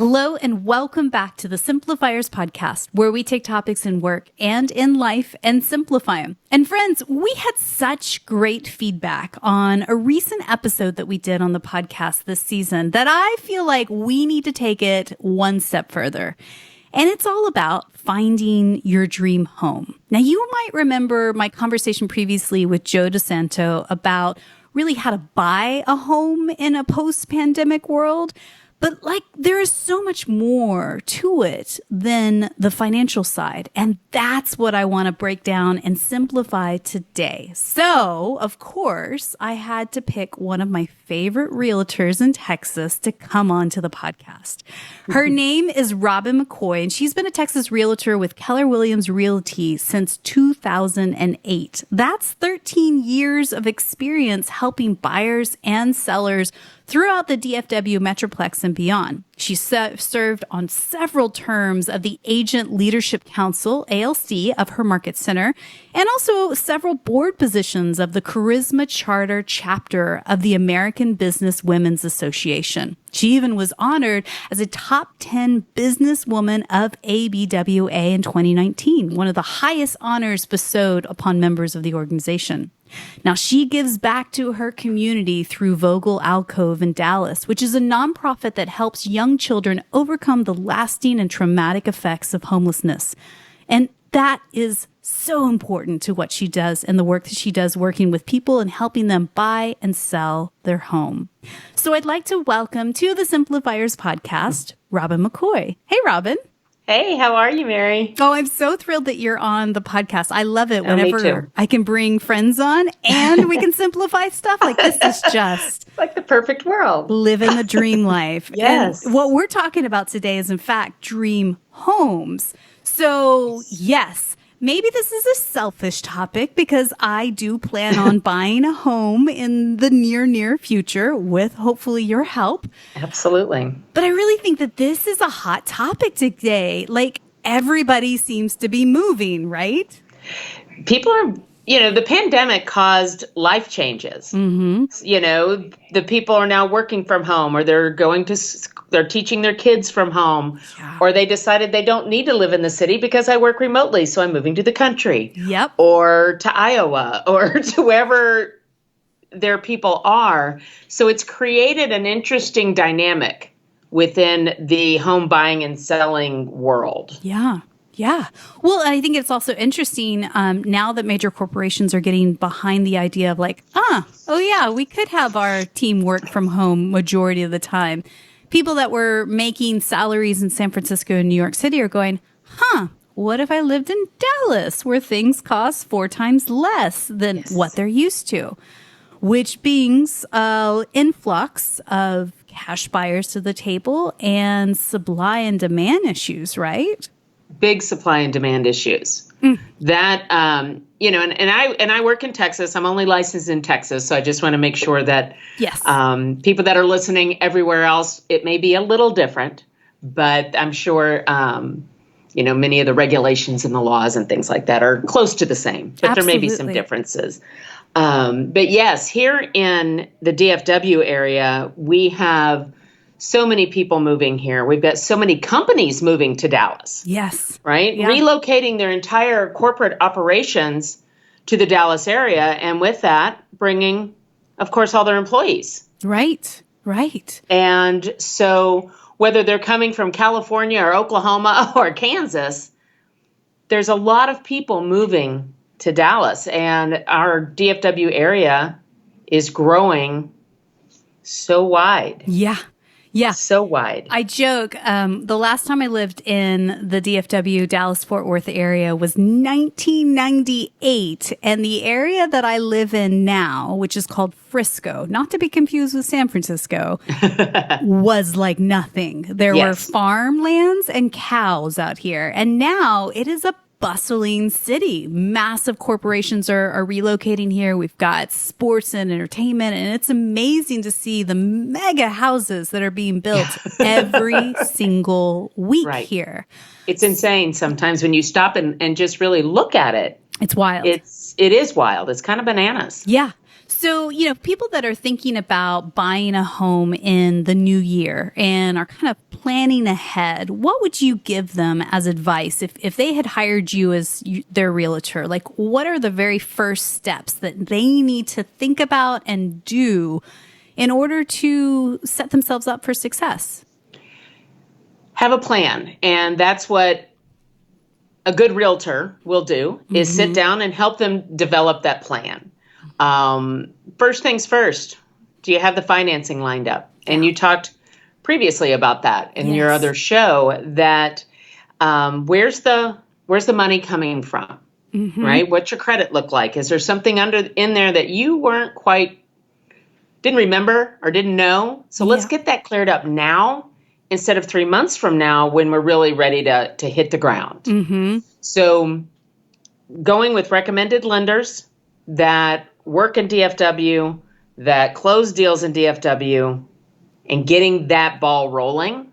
Hello and welcome back to the Simplifiers podcast, where we take topics in work and in life and simplify them. And friends, we had such great feedback on a recent episode that we did on the podcast this season that I feel like we need to take it one step further. And it's all about finding your dream home. Now, you might remember my conversation previously with Joe DeSanto about really how to buy a home in a post-pandemic world. But there is so much more to it than the financial side. And that's what I want to break down and simplify today. So, of course, I had to pick one of my favorite realtors in Texas to come on to the podcast. Her name is Robin McCoy, and she's been a Texas realtor with Keller Williams Realty since 2008. That's 13 years of experience helping buyers and sellers throughout the DFW Metroplex and beyond. She served on several terms of the Agent Leadership Council, ALC, of her market center, and also several board positions of the Charisma Charter chapter of the American Business Women's Association. She even was honored as a top 10 businesswoman of ABWA in 2019, one of the highest honors bestowed upon members of the organization. Now, she gives back to her community through Vogel Alcove in Dallas, which is a nonprofit that helps young children overcome the lasting and traumatic effects of homelessness. And that is so important to what she does and the work that she does working with people and helping them buy and sell their home. So I'd like to welcome to the Simplifiers podcast, Robin McCoy. Hey, Robin. Hey, how are you, Mary? Oh, I'm so thrilled that you're on the podcast. I love it whenever I can bring friends on and we can simplify stuff. Like, this is just like the perfect world. Living the dream life. Yes. And what we're talking about today is, in fact, dream homes. So, yes, maybe this is a selfish topic because I do plan on buying a home in the near future with hopefully your help. Absolutely. But I really think that this is a hot topic today. Like, everybody seems to be moving, right? People are, the pandemic caused life changes. Mm-hmm. The people are now working from home, or they're teaching their kids from home, or they decided they don't need to live in the city because I work remotely, so I'm moving to the country. Yep. Or to Iowa, or to wherever their people are. So it's created an interesting dynamic within the home buying and selling world. Yeah. Yeah. Well, I think it's also interesting now that major corporations are getting behind the idea of we could have our team work from home majority of the time. People that were making salaries in San Francisco and New York City are going, what if I lived in Dallas where things cost 4 times less than what they're used to? Which brings influx of cash buyers to the table and supply and demand issues, right? Big supply and demand issues. That, and I work in Texas. I'm only licensed in Texas. So I just want to make sure that people that are listening everywhere else, it may be a little different, but I'm sure, many of the regulations and the laws and things like that are close to the same, but There may be some differences. But yes, here in the DFW area, we have so many people moving here. We've got so many companies moving to Dallas. Yes. Right? Yeah. Relocating their entire corporate operations to the Dallas area. And with that, bringing, of course, all their employees. Right. Right. And so whether they're coming from California or Oklahoma or Kansas, there's a lot of people moving to Dallas. And our DFW area is growing so wide. Yeah. Yeah. So wide. I joke. The last time I lived in the DFW, Dallas-Fort Worth area was 1998. And the area that I live in now, which is called Frisco, not to be confused with San Francisco, was like nothing. There were farmlands and cows out here. And now it is a bustling city. Massive corporations are relocating here. We've got sports and entertainment, and it's amazing to see the mega houses that are being built every single week here. It's insane sometimes when you stop and just really look at it. It's wild. It is wild. It's kind of bananas. Yeah. So, people that are thinking about buying a home in the new year and are kind of planning ahead, what would you give them as advice if they had hired you as their realtor? Like, what are the very first steps that they need to think about and do in order to set themselves up for success? Have a plan. And that's what a good realtor will do, is sit down and help them develop that plan. First things first, do you have the financing lined up? And you talked previously about that in your other show, that where's the money coming from, right? What's your credit look like? Is there something in there that you didn't remember or didn't know? So let's get that cleared up now instead of 3 months from now when we're really ready to hit the ground. So going with recommended lenders that work in DFW, that close deals in DFW, and getting that ball rolling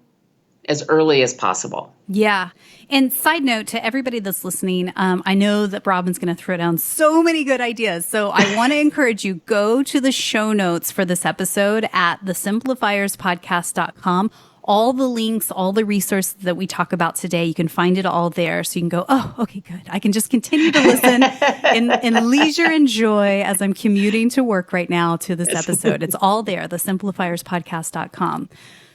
as early as possible. Yeah. And side note to everybody that's listening, I know that Robin's going to throw down so many good ideas. So I want to encourage you, go to the show notes for this episode at thesimplifierspodcast.com. All the links, all the resources that we talk about today, you can find it all there. So you can go, oh, okay, good. I can just continue to listen in leisure and joy as I'm commuting to work right now to this episode. It's all there, thesimplifierspodcast.com.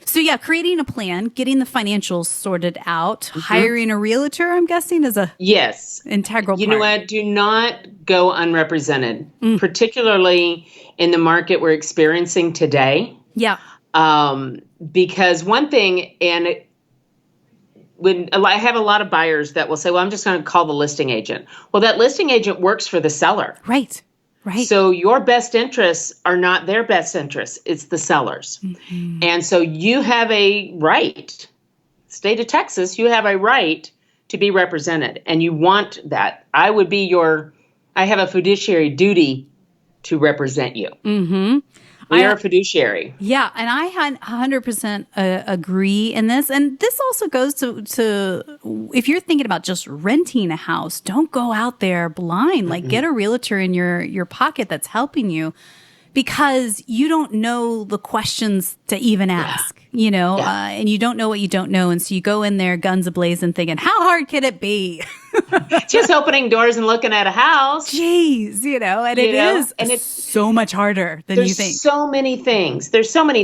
So yeah, creating a plan, getting the financials sorted out, hiring a realtor, I'm guessing, is a integral part. You know what? Do not go unrepresented, particularly in the market we're experiencing today. Yeah. Because one thing, and when I have a lot of buyers that will say, well, I'm just going to call the listing agent. Well, that listing agent works for the seller. Right. So your best interests are not their best interests. It's the seller's. And so you have a right, state of Texas, you have a right to be represented. And you want that. I have a fiduciary duty to represent you. We are a fiduciary. Yeah, and I 100% agree in this. And this also goes to if you're thinking about just renting a house, don't go out there blind. Like, get a realtor in your pocket that's helping you, because you don't know the questions to even ask, and you don't know what you don't know. And so you go in there guns a-blazing thinking, how hard can it be? Just opening doors and looking at a house. Jeez, and it is. And it's so much harder than you think. There's so many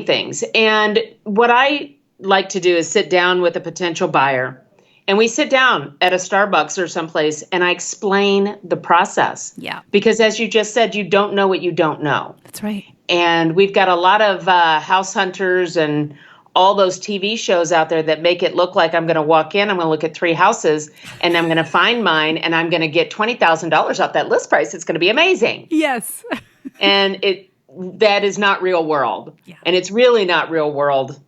things. And what I like to do is sit down with a potential buyer, and we sit down at a Starbucks or someplace, and I explain the process. Yeah. Because as you just said, you don't know what you don't know. That's right. And we've got a lot of house hunters and all those TV shows out there that make it look like I'm going to walk in, I'm going to look at 3 houses, and I'm going to find mine, and I'm going to get $20,000 off that list price. It's going to be amazing. Yes. And that is not real world. Yeah. And it's really not real world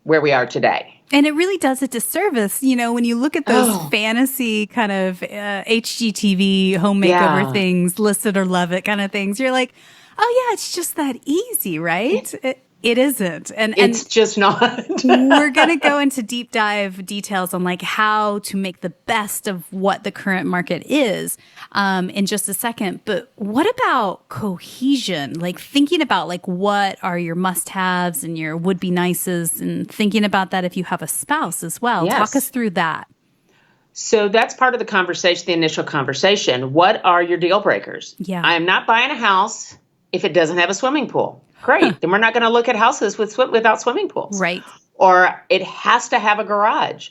where we are today. And it really does a disservice, when you look at those fantasy kind of HGTV home makeover things, list it or love it kind of things. You're like, oh yeah, it's just that easy, right? It isn't. And it's just not. We're going to go into deep dive details on like how to make the best of what the current market is in just a second. But what about cohesion? Like thinking about like what are your must-haves and your would-be nices, and thinking about that if you have a spouse as well. Yes. Talk us through that. So that's part of the conversation, the initial conversation. What are your deal breakers? Yeah. I am not buying a house if it doesn't have a swimming pool. Great. Then we're not going to look at houses without swimming pools. Right. Or it has to have a garage.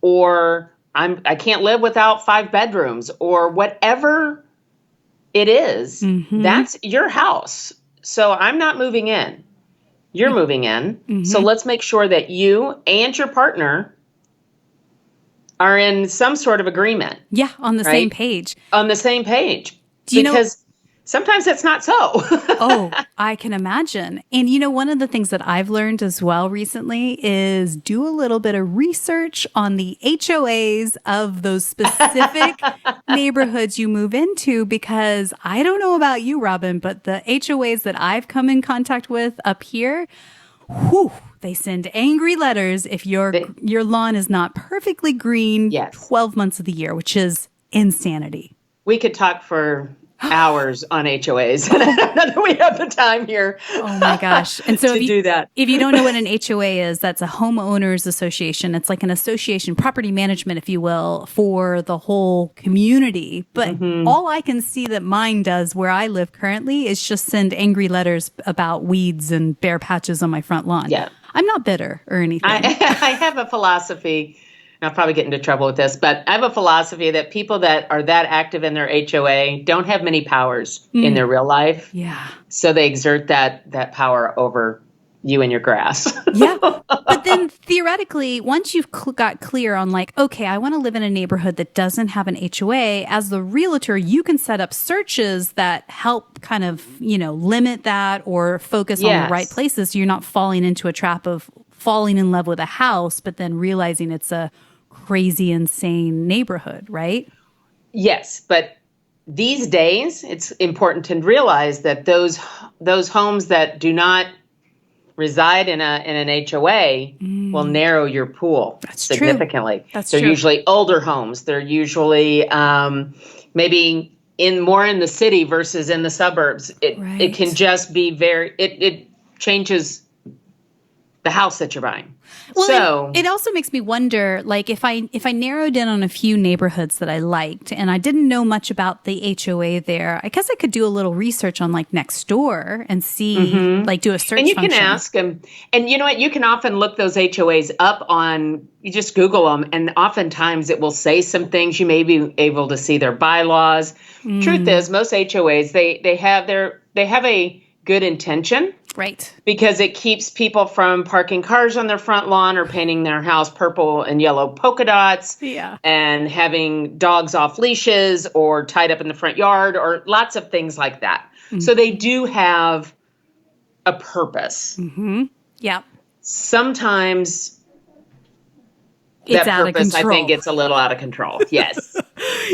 Or I can't live without 5 bedrooms. Or whatever it is, that's your house. So I'm not moving in. You're moving in. So let's make sure that you and your partner are in some sort of agreement. Yeah, on the same page. On the same page. Do you know? Sometimes that's not so. Oh, I can imagine. And one of the things that I've learned as well recently is do a little bit of research on the HOAs of those specific neighborhoods you move into, because I don't know about you, Robin, but the HOAs that I've come in contact with up here, they send angry letters if your lawn is not perfectly green 12 months of the year, which is insanity. We could talk for hours on HOAs. Not that we have the time here. Oh my gosh. And so do that. If you don't know what an HOA is, that's a homeowners association. It's like an association, property management, if you will, for the whole community. But all I can see that mine does where I live currently is just send angry letters about weeds and bare patches on my front lawn. Yeah. I'm not bitter or anything. I have a philosophy. I'll probably get into trouble with this, but I have a philosophy that people that are that active in their HOA don't have many powers in their real life. Yeah. So they exert that power over you and your grass. Yeah. But then theoretically, once you've got clear on like, okay, I want to live in a neighborhood that doesn't have an HOA, as the realtor, you can set up searches that help kind of, limit that or focus on the right places. So you're not falling into a trap of falling in love with a house, but then realizing it's a crazy, insane neighborhood, right? Yes. But these days, it's important to realize that those homes that do not reside in an HOA will narrow your pool significantly. They're usually older homes. They're usually maybe more in the city versus in the suburbs. It can just be it changes the house that you're buying. Well, so it also makes me wonder, like if I narrowed in on a few neighborhoods that I liked and I didn't know much about the HOA there, I guess I could do a little research on like next door and see, like do a search and you function. can ask them. And you know what? You can often look those HOAs up you just Google them, and oftentimes it will say some things. You may be able to see their bylaws. Truth is, most HOAs, they have a good intention. Right. Because it keeps people from parking cars on their front lawn or painting their house purple and yellow polka dots. Yeah. And having dogs off leashes or tied up in the front yard or lots of things like that. So they do have a purpose. Yeah. Sometimes it's that out purpose, of control. I think, gets a little out of control. Yes.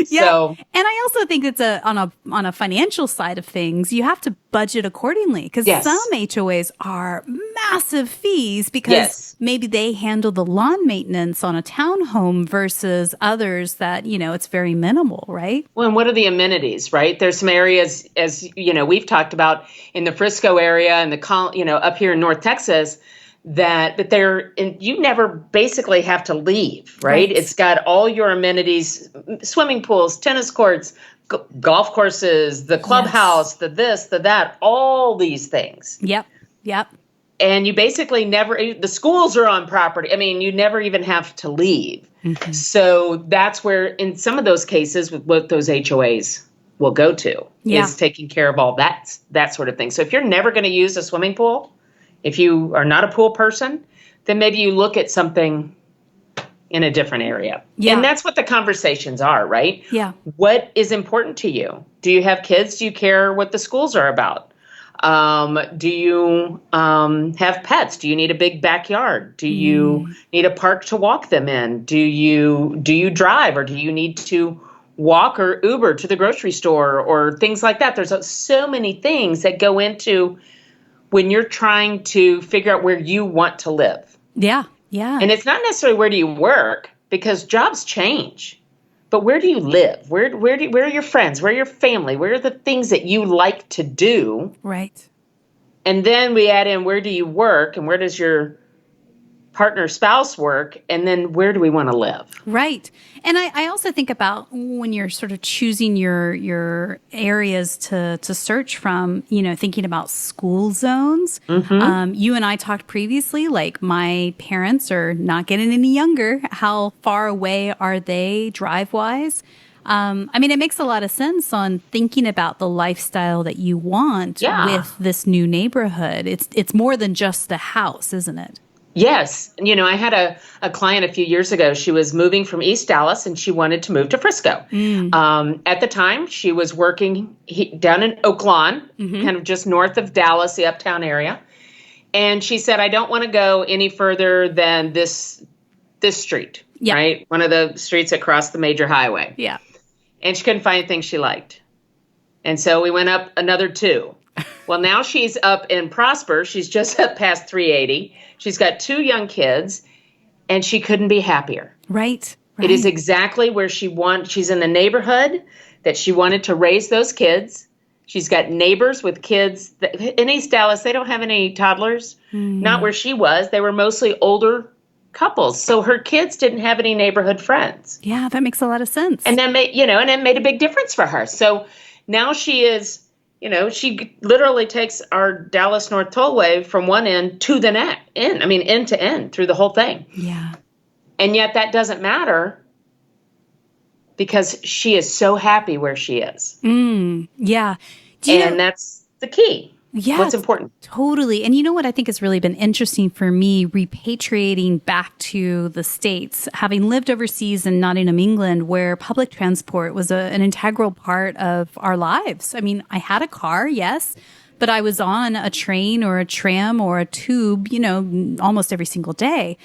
Yeah. So, and I also think it's on a financial side of things, you have to budget accordingly because some HOAs are massive fees because maybe they handle the lawn maintenance on a townhome versus others that, it's very minimal, right? Well, and what are the amenities, right? There's some areas, as we've talked about in the Frisco area and up here in North Texas, that you never basically have to leave, right? It's got all your amenities, swimming pools, tennis courts, golf courses, the clubhouse, the this, the that, all these things. Yep. And you basically the schools are on property. I mean, you never even have to leave. So that's where, in some of those cases, what those HOAs will go to is taking care of all that sort of thing. So if you're never going to use a swimming pool, if you are not a pool person, then maybe you look at something in a different area. Yeah. And that's what the conversations are, right? Yeah. What is important to you? Do you have kids? Do you care what the schools are about? Do you have pets? Do you need a big backyard? Do you need a park to walk them in? Do you drive, or do you need to walk or Uber to the grocery store or things like that? There's so many things that go into when you're trying to figure out where you want to live. Yeah. And it's not necessarily where do you work, because jobs change. But where do you live? Where are your friends? Where are your family? Where are the things that you like to do? Right. And then we add in, where do you work, and where does your partner, spouse work, and then where do we want to live? Right. And I also think about when you're sort of choosing your areas to search from, thinking about school zones. You and I talked previously, like my parents are not getting any younger. How far away are they drive-wise? It makes a lot of sense on thinking about the lifestyle that you want with this new neighborhood. It's more than just the house, isn't it? Yes. I had a client a few years ago. She was moving from East Dallas and she wanted to move to Frisco. At the time, she was working down in Oak Lawn, kind of just north of Dallas, the uptown area. And she said, I don't want to go any further than this street, right? One of the streets that cross the major highway. Yeah. And she couldn't find anything she liked. And so we went up another 2. Well, now she's up in Prosper. She's just up past 380. She's got 2 young kids, and she couldn't be happier. Right. It is exactly where she wants. She's in the neighborhood that she wanted to raise those kids. She's got neighbors with kids. In East Dallas, they don't have any toddlers. Not where she was. They were mostly older couples. So her kids didn't have any neighborhood friends. Yeah, that makes a lot of sense. And that made, and it made a big difference for her. So now she is, she literally takes our Dallas North Tollway from one end to the end to end through the whole thing. Yeah. And yet that doesn't matter because she is so happy where she is. Yeah. And that's the key. Yeah. What's important. Totally. And you know what I think has really been interesting for me, repatriating back to the States, having lived overseas in Nottingham, England, where public transport was an integral part of our lives. I mean, I had a car, yes, but I was on a train or a tram or a tube, almost every single day.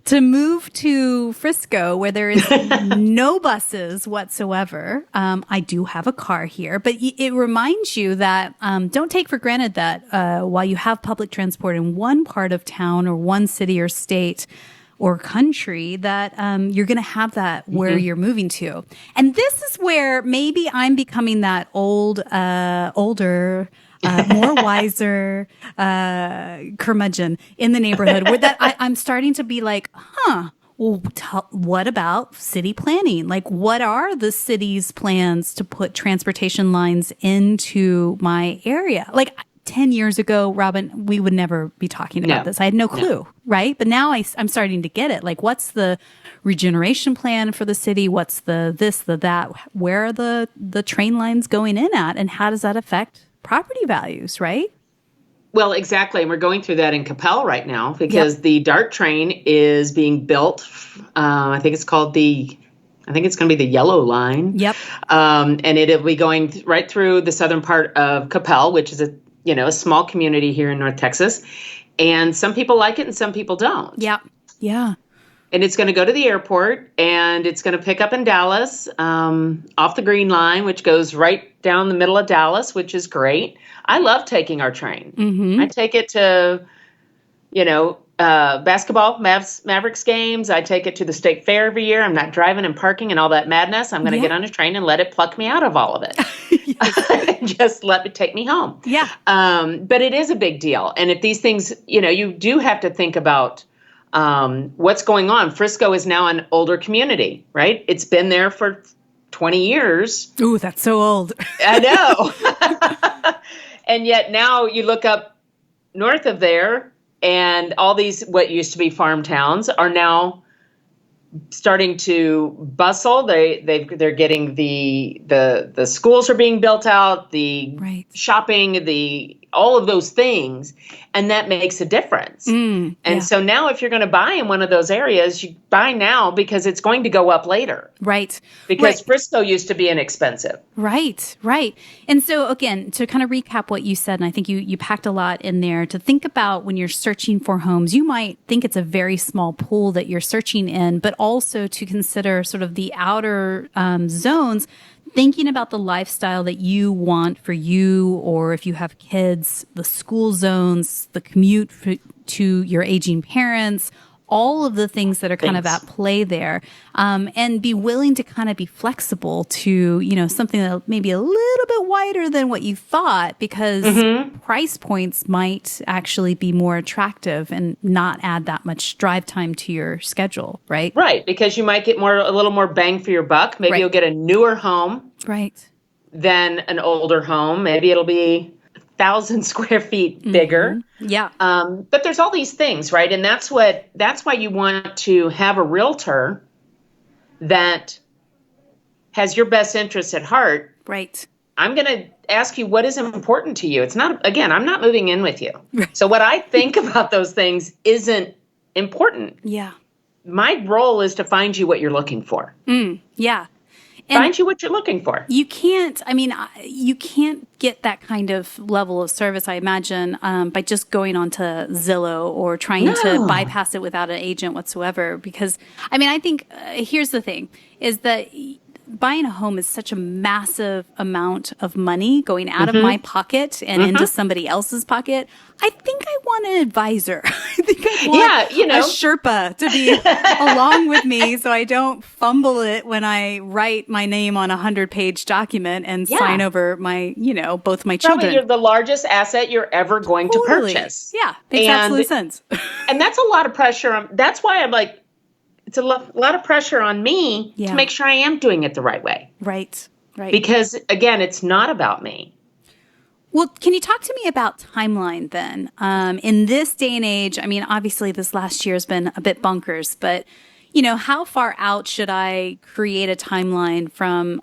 To move to Frisco, where there is no buses whatsoever, I do have a car here, but it reminds you that don't take for granted that while you have public transport in one part of town or one city or state or country, that you're going to have that where you're moving to. And this is where maybe I'm becoming that older, more wiser curmudgeon in the neighborhood, where that I'm starting to be like, well, what about city planning? Like, what are the city's plans to put transportation lines into my area? Like 10 years ago, Robin, we would never be talking about this. I had no clue, right? But now I'm starting to get it. Like, what's the regeneration plan for the city? What's the this, the that? Where are the train lines going in at? And how does that affect property values, right? Well, exactly. And we're going through that in Capel right now because the DART train is being built. I think it's going to be the Yellow Line. Yep. And it'll be going right through the southern part of Capel, which is a small community here in North Texas. And some people like it and some people don't. Yeah. Yeah. And it's going to go to the airport, and it's going to pick up in Dallas off the Green Line, which goes right down the middle of Dallas, which is great. I love taking our train. I take it to, basketball, Mavericks games. I take it to the State Fair every year. I'm not driving and parking and all that madness. I'm going to get on a train and let it pluck me out of all of it. Just let it take me home. Yeah. But it is a big deal. And if these things, you do have to think about what's going on. Frisco is now an older community, right? It's been there for 20 years. Ooh, that's so old. I know. And yet now you look up north of there, and all these what used to be farm towns are now starting to bustle. They're getting the schools are being built out, the shopping, all of those things, and that makes a difference. So now if you're going to buy in one of those areas, you buy now because it's going to go up later. Right. Because Frisco used to be inexpensive. Right. And so again, to kind of recap what you said, and I think you packed a lot in there, to think about when you're searching for homes, you might think it's a very small pool that you're searching in, but also to consider sort of the outer zones, thinking about the lifestyle that you want for you, or if you have kids, the school zones, the commute to your aging parents, all of the things that are kind of at play there, and be willing to kind of be flexible to, something that may be a little bit wider than what you thought, because price points might actually be more attractive and not add that much drive time to your schedule, right? Right, because you might get a little more bang for your buck. Maybe you'll get a newer home than an older home. Maybe it'll be 1,000 square feet bigger. Yeah. But there's all these things, right? And that's why you want to have a realtor that has your best interests at heart. Right. I'm going to ask you, what is important to you? It's not, again, I'm not moving in with you. So what I think about those things isn't important. Yeah. My role is to find you what you're looking for. Yeah. And find you what you're looking for. You can't get that kind of level of service, I imagine, by just going onto Zillow or trying to bypass it without an agent whatsoever. Because, I think, here's the thing, is that buying a home is such a massive amount of money going out of my pocket and into somebody else's pocket. I think I want an advisor. I think I want a Sherpa to be along with me so I don't fumble it when I write my name on a 100-page document and sign over my, both my children. Probably you're the largest asset you're ever going to purchase. Yeah, makes absolute sense. And that's a lot of pressure. That's why I'm like, it's a lot of pressure on me to make sure I am doing it the right way. Right. Because, again, it's not about me. Well, can you talk to me about timeline then? In this day and age, I mean, obviously this last year has been a bit bonkers, but, how far out should I create a timeline from,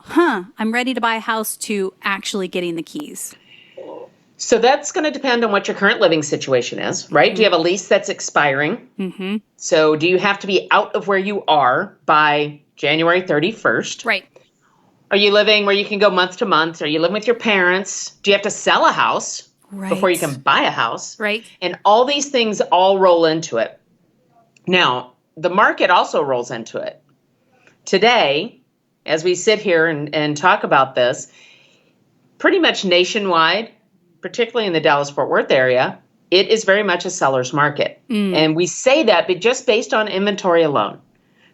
I'm ready to buy a house to actually getting the keys? So that's going to depend on what your current living situation is, right? Do you have a lease that's expiring? So do you have to be out of where you are by January 31st? Right. Are you living where you can go month to month? Are you living with your parents? Do you have to sell a house before you can buy a house? Right. And all these things all roll into it. Now, the market also rolls into it. Today, as we sit here and talk about this, pretty much nationwide, particularly in the Dallas-Fort Worth area, it is very much a seller's market. And we say that just based on inventory alone.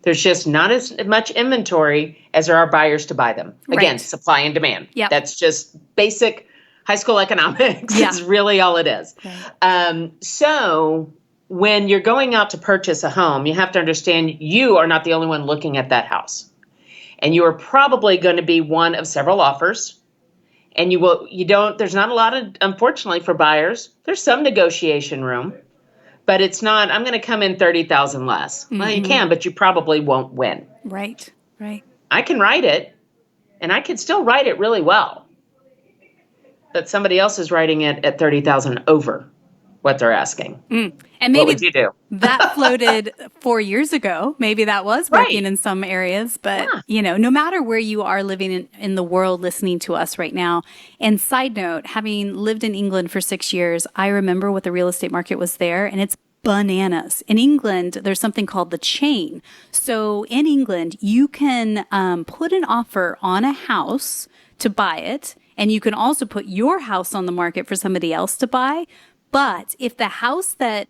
There's just not as much inventory as there are buyers to buy them. Again, supply and demand. Yep. That's just basic high school economics. It's really all it is. So when you're going out to purchase a home, you have to understand you are not the only one looking at that house. And you are probably going to be one of several offers. And there's not a lot of, unfortunately for buyers, there's some negotiation room, but it's not, I'm going to come in $30,000 less. Well, you can, but you probably won't win. Right. I can write it, and I can still write it really well. But somebody else is writing it at $30,000 over what they're asking. And maybe what would you do? That floated 4 years ago. Maybe that was working in some areas, but no matter where you are living in the world listening to us right now. And side note, having lived in England for 6 years, I remember what the real estate market was there, and it's bananas. In England, there's something called the chain. So in England, you can put an offer on a house to buy it, and you can also put your house on the market for somebody else to buy. But if the house that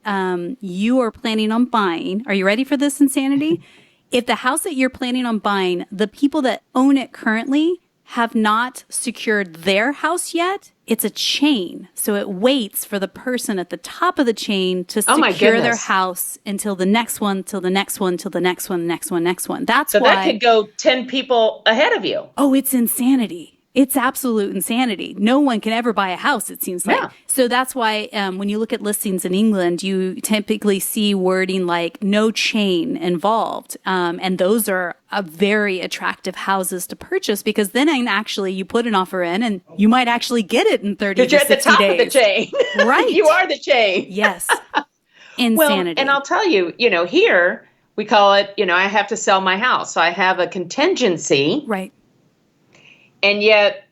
you are planning on buying, are you ready for this insanity? If the house that you're planning on buying, the people that own it currently have not secured their house yet, it's a chain. So it waits for the person at the top of the chain to secure their house until the next one, till the next one, till the next one, next one. That's why. So that could go 10 people ahead of you. Oh, it's insanity. It's absolute insanity. No one can ever buy a house, it seems like. So that's why when you look at listings in England, you typically see wording like no chain involved. And those are very attractive houses to purchase because then actually you put an offer in and you might actually get it in 30 to 60 days. You're at the top of the chain. Right. You are the chain. Yes. Insanity. Well, and I'll tell you, here we call it, I have to sell my house. So I have a contingency. Right. And yet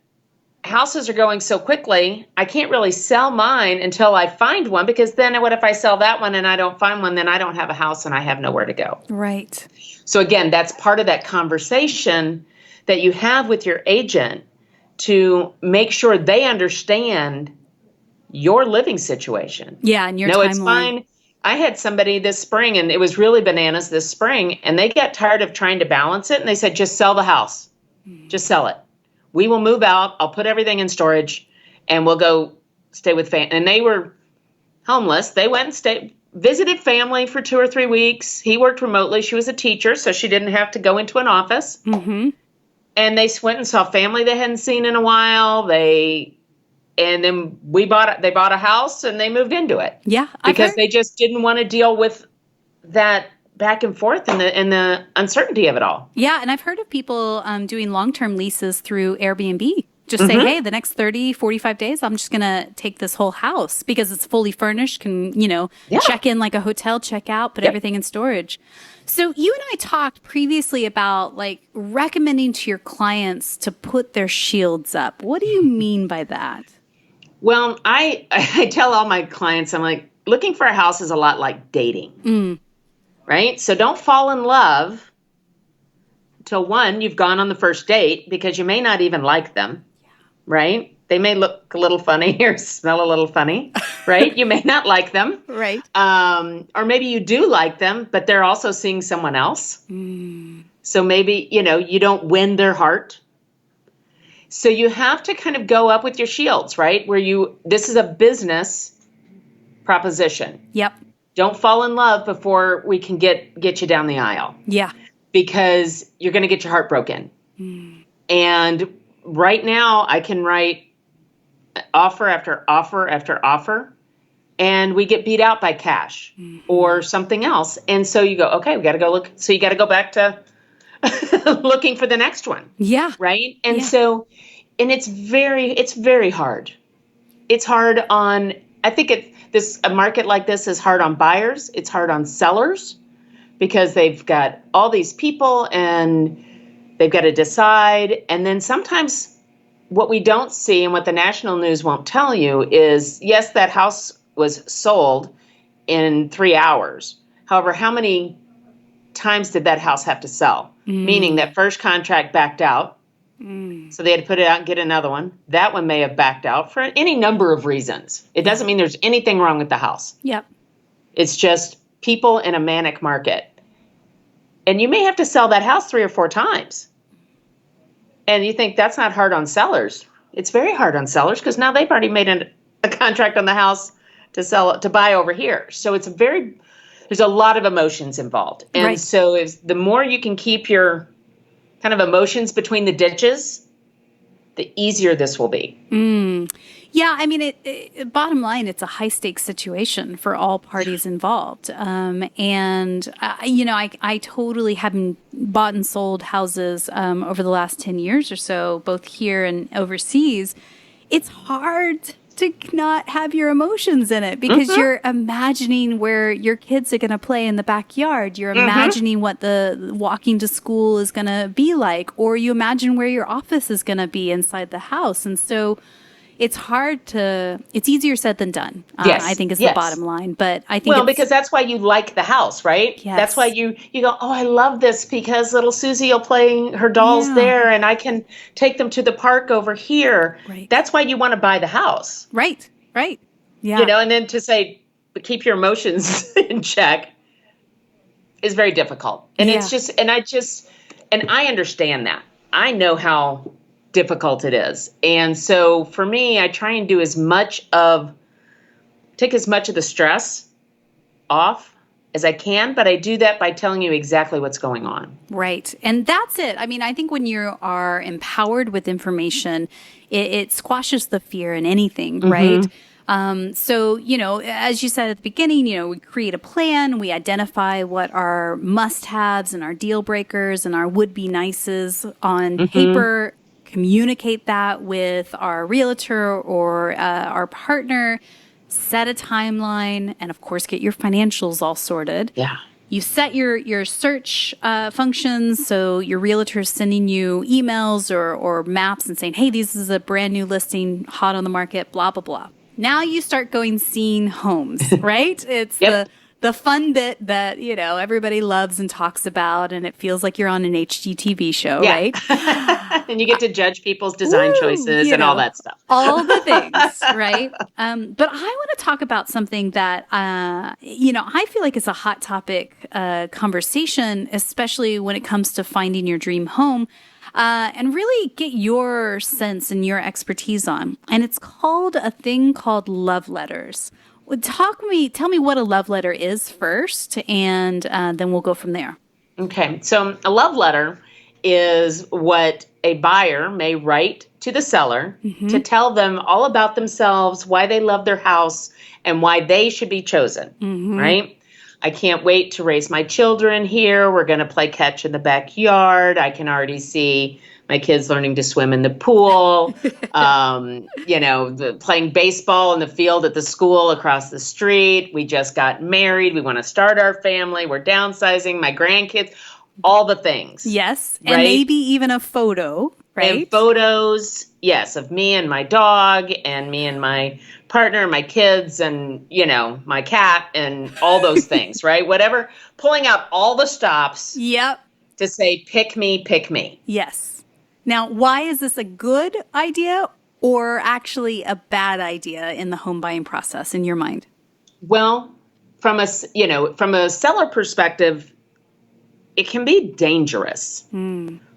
houses are going so quickly, I can't really sell mine until I find one because then what if I sell that one and I don't find one, then I don't have a house and I have nowhere to go. Right. So again, that's part of that conversation that you have with your agent to make sure they understand your living situation. Yeah, and your timeline. It's fine. I had somebody this spring and it was really bananas this spring and they got tired of trying to balance it and they said, just sell the house. Just sell it. We will move out. I'll put everything in storage and we'll go stay with family. And they were homeless. They went and visited family for 2 or 3 weeks. He worked remotely. She was a teacher, so she didn't have to go into an office. And they went and saw family they hadn't seen in a while. And then they bought a house and they moved into it. Yeah. Because they just didn't want to deal with that back and forth and the uncertainty of it all. Yeah. And I've heard of people doing long-term leases through Airbnb. Just say, hey, the next 30, 45 days, I'm just going to take this whole house because it's fully furnished, can, check in like a hotel, check out, put everything in storage. So you and I talked previously about like recommending to your clients to put their shields up. What do you mean by that? Well, I tell all my clients, I'm like, looking for a house is a lot like dating. Right? So don't fall in love till one, you've gone on the first date because you may not even like them, right? They may look a little funny or smell a little funny, right? You may not like them. Right. Or maybe you do like them, but they're also seeing someone else. So maybe, you don't win their heart. So you have to kind of go up with your shields, right? This is a business proposition. Yep. Don't fall in love before we can get you down the aisle. Yeah. Because you're going to get your heart broken. And right now I can write offer after offer after offer, and we get beat out by cash or something else. And so you go, okay, we got to go look. So you got to go back to looking for the next one. Yeah. Right. And so, and it's very hard. It's hard on, I think a market like this is hard on buyers. It's hard on sellers because they've got all these people and they've got to decide. And then sometimes what we don't see and what the national news won't tell you is, yes, that house was sold in 3 hours. However, how many times did that house have to sell? Meaning that first contract backed out. So they had to put it out and get another one. That one may have backed out for any number of reasons. It doesn't mean there's anything wrong with the house. Yep. It's just people in a manic market. And you may have to sell that house 3 or 4 times. And you think that's not hard on sellers. It's very hard on sellers because now they've already made a contract on the house to buy over here. So there's a lot of emotions involved. And so the more you can keep your kind of emotions between the ditches, the easier this will be. Yeah, I mean, bottom line, it's a high stakes situation for all parties involved. I totally haven't bought and sold houses over the last 10 years or so, both here and overseas. It's hard to not have your emotions in it because you're imagining where your kids are going to play in the backyard. You're imagining what the walking to school is going to be like, or you imagine where your office is going to be inside the house. And so it's easier said than done, I think is the bottom line. But I think because that's why you like the house, right? Yes. That's why you go, oh, I love this because little Susie will play her dolls there and I can take them to the park over here. Right. That's why you want to buy the house. Right. Yeah. And then to say, keep your emotions in check is very difficult. And it's just, and I understand that. I know how difficult it is. And so for me, I try and take as much of the stress off as I can, but I do that by telling you exactly what's going on. Right. And that's it. I mean, I think when you are empowered with information, it squashes the fear in anything, right? So, as you said at the beginning, we create a plan, we identify what our must-haves and our deal breakers and our would-be nices on paper, communicate that with our realtor or our partner, set a timeline, and of course, get your financials all sorted. Yeah. You set your search functions, so your realtor is sending you emails or maps and saying, hey, this is a brand new listing, hot on the market, blah, blah, blah. Now you start seeing homes, right? It's the fun bit that, everybody loves and talks about, and it feels like you're on an HGTV show, right? And you get to judge people's design choices and all that stuff. All the things, right? But I want to talk about something that, I feel like it's a hot topic conversation, especially when it comes to finding your dream home. And really get your sense and your expertise on. And it's called a thing called love letters. Tell me what a love letter is first, and then we'll go from there. Okay. So a love letter is what a buyer may write to the seller to tell them all about themselves, why they love their house, and why they should be chosen, right? I can't wait to raise my children here. We're going to play catch in the backyard. I can already see my kids learning to swim in the pool, playing baseball in the field at the school across the street. We just got married. We want to start our family. We're downsizing. My grandkids, all the things. Yes. And maybe even a photo, right? And photos, yes, of me and my dog and me and my partner, my kids, and, my cat and all those things, right? Whatever, pulling out all the stops. Yep. to say, pick me, pick me. Yes. Now, why is this a good idea or actually a bad idea in the home buying process in your mind? Well, from a seller perspective, it can be dangerous,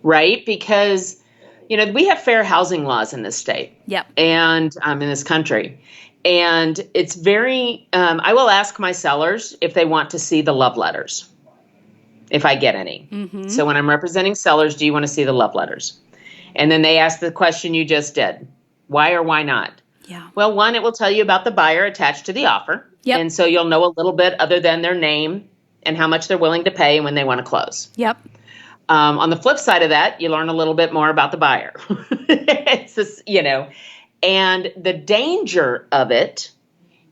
right? Because, we have fair housing laws in this state. Yep. And in this country. And it's very, I will ask my sellers if they want to see the love letters, if I get any. Mm-hmm. So when I'm representing sellers, do you want to see the love letters? And then they ask the question you just did. Why or why not? Yeah. Well, one, it will tell you about the buyer attached to the offer. Yep. And so you'll know a little bit other than their name and how much they're willing to pay and when they want to close. Yep. On the flip side of that, you learn a little bit more about the buyer. It's just, and the danger of it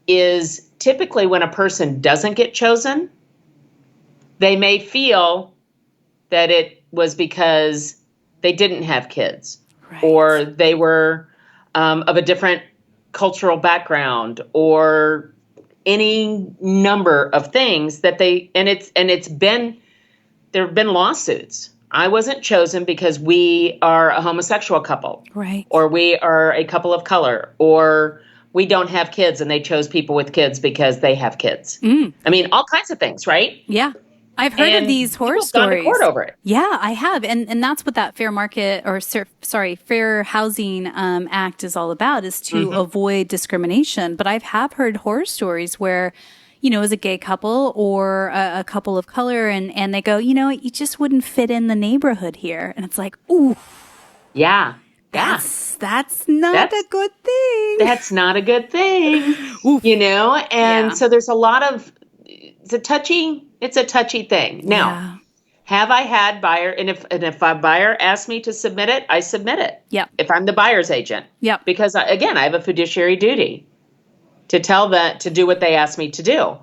is typically when a person doesn't get chosen, they may feel that it was because they didn't have kids, right, or they were of a different cultural background, or any number of things that there have been lawsuits. I wasn't chosen because we are a homosexual couple, right, or we are a couple of color, or we don't have kids and they chose people with kids because they have kids. I mean, all kinds of things, right? Yeah. I've heard of these horror stories. Gone to court over it. Yeah, I have. And that's what that Fair Housing Act is all about, is to avoid discrimination. But I have heard horror stories where, as a gay couple or a couple of color, and they go, you just wouldn't fit in the neighborhood here. And it's like, ooh. Yeah. That's not a good thing. That's not a good thing. So there's a lot of, it's a touchy thing. Now, have I had buyer, and if a buyer asks me to submit it, I submit it. Yep. If I'm the buyer's agent. Yep. Because I have a fiduciary duty to tell that, to do what they ask me to do,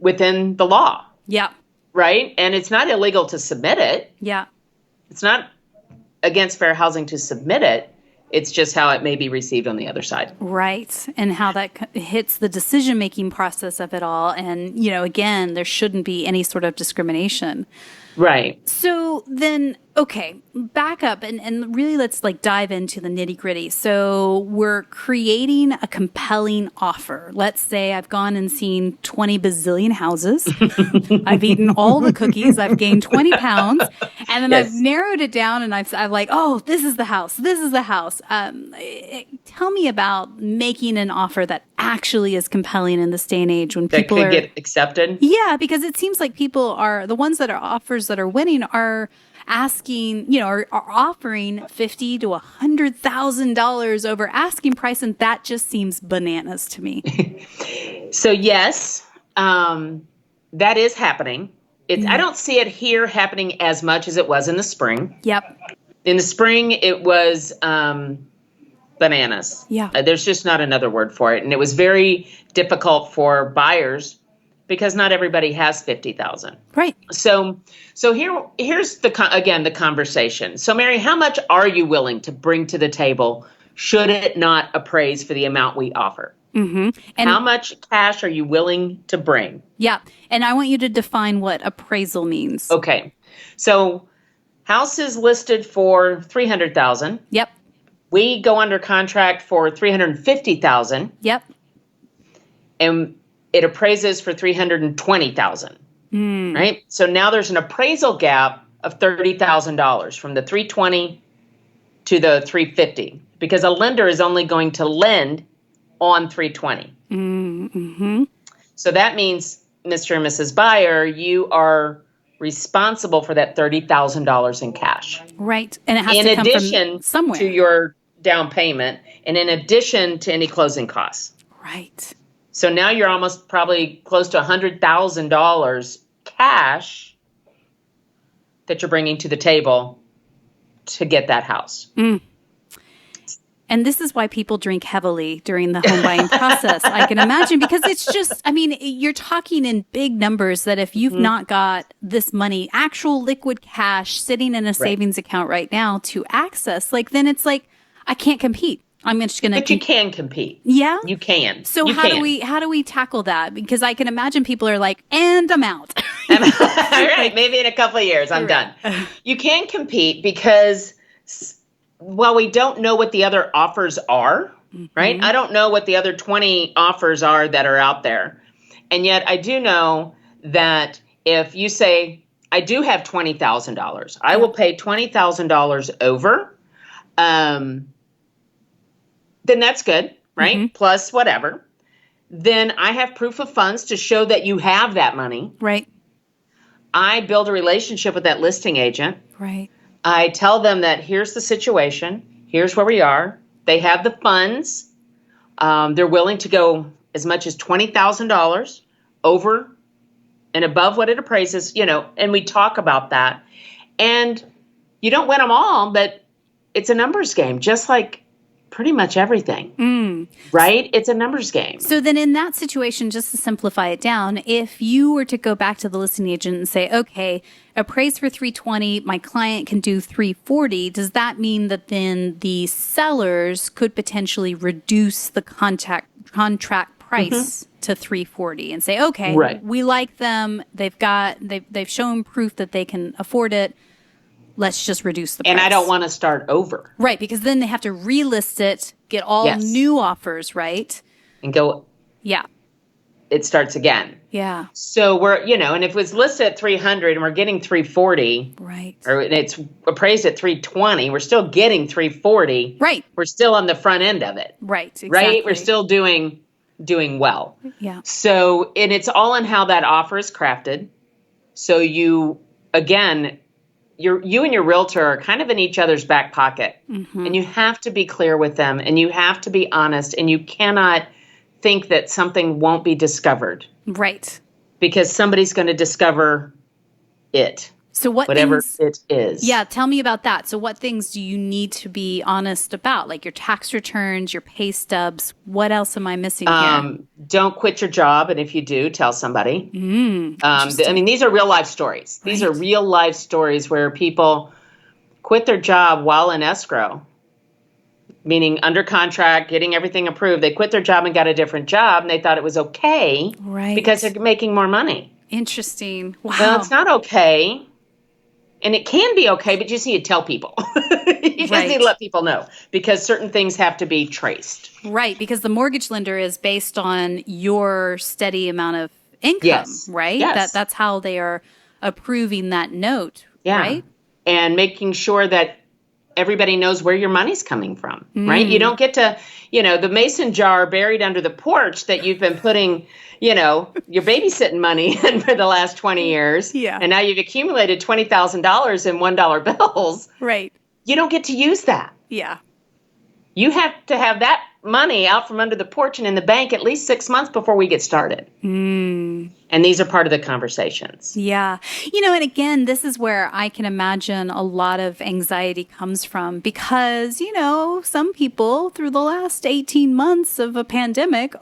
within the law. Yeah. Right? And it's not illegal to submit it. Yeah. It's not against fair housing to submit it. It's just how it may be received on the other side. Right. And how that hits the decision-making process of it all. And, again, there shouldn't be any sort of discrimination. Right. So then, okay, back up and really let's dive into the nitty gritty. So we're creating a compelling offer. Let's say I've gone and seen 20 bazillion houses. I've eaten all the cookies. I've gained 20 pounds. And then I've narrowed it down and I've like, oh, this is the house. This is the house. Tell me about making an offer that actually is compelling in this day and age when people that could get accepted. Yeah, because it seems like people are, the ones that are offers that are winning are asking, are offering $50,000 to $100,000 over asking price, and that just seems bananas to me. So yes, that is happening. I don't see it here happening as much as it was in the spring. Yep. In the spring, it was bananas. Yeah. There's just not another word for it, and it was very difficult for buyers because not everybody has 50,000. Right. So here's the conversation. So Mary, how much are you willing to bring to the table should it not appraise for the amount we offer? Mm-hmm. And how much cash are you willing to bring? Yeah. And I want you to define what appraisal means. Okay. So house is listed for $300,000. Yep. We go under contract for $350,000. Yep. And it appraises for $320,000. Right? So now there's an appraisal gap of $30,000 from the $320,000 to the $350,000 because a lender is only going to lend on $320,000. Mm-hmm. So that means, Mr. and Mrs. Buyer, you are responsible for that $30,000 in cash. Right. And it has to come from somewhere. To your down payment and in addition to any closing costs. Right. So now you're almost probably close to $100,000 cash that you're bringing to the table to get that house. Mm. And this is why people drink heavily during the home buying process, I can imagine, because it's just, you're talking in big numbers that if you've not got this money, actual liquid cash sitting in a savings account right now to access, then it's like, I can't compete. I'm just going to. But you can compete. Yeah, you can. So how do we tackle that? Because I can imagine people are like, and I'm out. All right, maybe in a couple of years, I'm done. You can compete because while we don't know what the other offers are, right? I don't know what the other 20 offers are that are out there. And yet I do know that if you say, I do have $20,000, I will pay $20,000 over, then that's good, right? Plus whatever. Then I have proof of funds to show that you have that money. Right. I build a relationship with that listing agent. Right. I tell them that here's the situation. Here's where we are. They have the funds. They're willing to go as much as $20,000 over and above what it appraises, and we talk about that. And you don't win them all, but it's a numbers game, just like pretty much everything, right? It's a numbers game. So then in that situation, just to simplify it down, if you were to go back to the listing agent and say, okay, appraised for 320, my client can do 340, does that mean that then the sellers could potentially reduce the contract price to 340 and say, okay, we like them. They've shown proof that they can afford it. Let's just reduce the price. And I don't want to start over. Right, because then they have to relist it, get all new offers, right? And go. Yeah. It starts again. Yeah. So we're, and if it's listed at 300 and we're getting 340. Right. Or it's appraised at 320, we're still getting 340. Right. We're still on the front end of it. Right, exactly. Right? We're still doing well. Yeah. So, and it's all in how that offer is crafted. So you, again, you and your realtor are kind of in each other's back pocket. And you have to be clear with them, and you have to be honest, and you cannot think that something won't be discovered. Right. Because somebody's going to discover it. So whatever it is. Yeah, tell me about that. So what things do you need to be honest about? Like your tax returns, your pay stubs. What else am I missing here? Don't quit your job. And if you do, tell somebody. These are real life stories. These are real life stories where people quit their job while in escrow, meaning under contract, getting everything approved. They quit their job and got a different job, and they thought it was okay because they're making more money. Interesting. Wow. Well, it's not okay. And it can be okay, but you just need to tell people. You just need to let people know because certain things have to be traced. Right, because the mortgage lender is based on your steady amount of income, right? Yes. That's how they are approving that note, right? And making sure that everybody knows where your money's coming from, right? You don't get to, the mason jar buried under the porch that you've been putting, your babysitting money in for the last 20 years. Yeah. And now you've accumulated $20,000 in $1 bills. Right. You don't get to use that. Yeah. You have to have that money out from under the porch and in the bank at least 6 months before we get started. And these are part of the conversations. Yeah. And again, this is where I can imagine a lot of anxiety comes from because, some people through the last 18 months of a pandemic,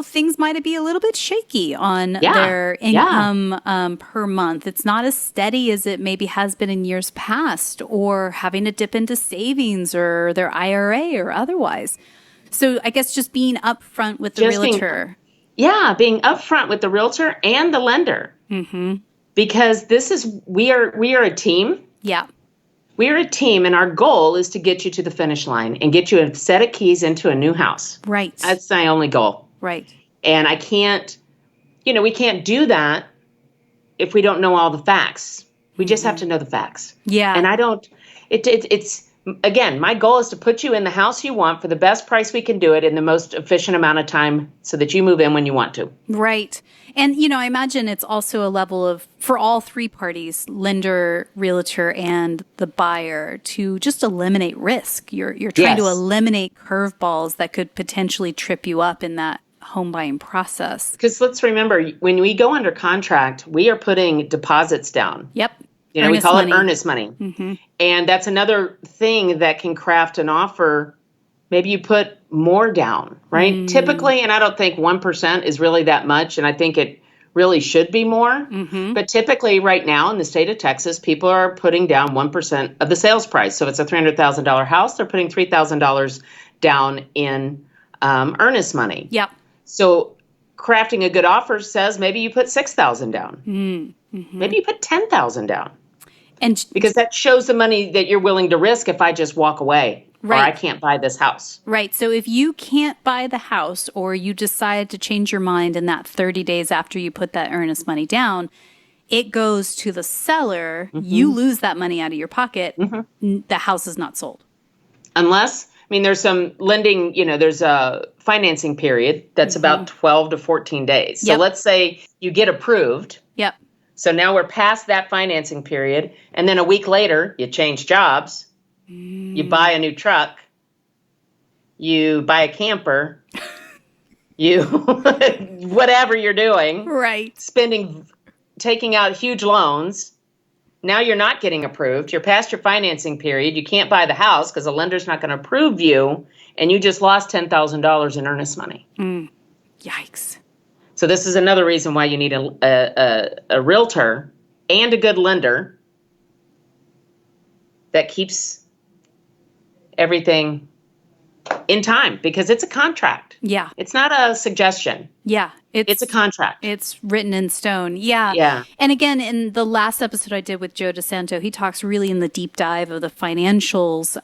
things might be a little bit shaky on their income per month. It's not as steady as it maybe has been in years past, or having to dip into savings or their IRA or otherwise. So I guess just being upfront with the realtor. Being upfront with the realtor and the lender. Because we are a team. Yeah. We are a team, and our goal is to get you to the finish line and get you a set of keys into a new house. Right. That's my only goal. Right. And I can't, we can't do that if we don't know all the facts. We just have to know the facts. Yeah. And it's, again, my goal is to put you in the house you want for the best price we can do it in the most efficient amount of time so that you move in when you want to. Right. And, I imagine it's also a level of, for all three parties, lender, realtor, and the buyer, to just eliminate risk. You're trying to eliminate curveballs that could potentially trip you up in that home buying process. Because let's remember, when we go under contract, we are putting deposits down. Yep. We call it earnest money. And that's another thing that can craft an offer. Maybe you put more down, right? Typically, and I don't think 1% is really that much, and I think it really should be more. But typically right now in the state of Texas, people are putting down 1% of the sales price. So if it's a $300,000 house, they're putting $3,000 down in earnest money. Yep. So crafting a good offer says maybe you put $6,000 down. Mm-hmm. Maybe you put $10,000 down. And because that shows the money that you're willing to risk if I just walk away. Right. Or I can't buy this house. Right. So if you can't buy the house, or you decide to change your mind in that 30 days after you put that earnest money down, it goes to the seller. Mm-hmm. You lose that money out of your pocket. Mm-hmm. The house is not sold. Unless, there's some lending, there's a financing period that's mm-hmm. about 12 to 14 days. So let's say you get approved. Yep. So now we're past that financing period. And then a week later, you change jobs. You buy a new truck. You buy a camper. You, whatever you're doing. Right. Taking out huge loans. Now you're not getting approved. You're past your financing period. You can't buy the house because the lender's not going to approve you. And you just lost $10,000 in earnest money. Yikes. So this is another reason why you need a realtor and a good lender that keeps everything in time, because it's a contract. Yeah. It's not a suggestion. Yeah. It's a contract. It's written in stone. Yeah. Yeah. And again, in the last episode I did with Joe DeSanto, he talks really in the deep dive of the financials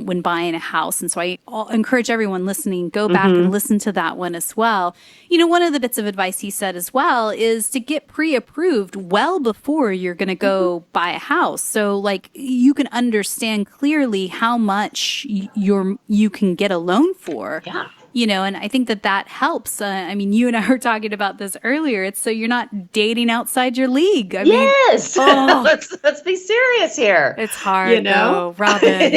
when buying a house. And so I encourage everyone listening, go back and listen to that one as well. One of the bits of advice he said as well is to get pre-approved well before you're going to go buy a house. So you can understand clearly how much you can get a loan for. Yeah. And I think that helps. You and I were talking about this earlier. It's so you're not dating outside your league. Yes. Let's be serious here. It's hard, though, Robin.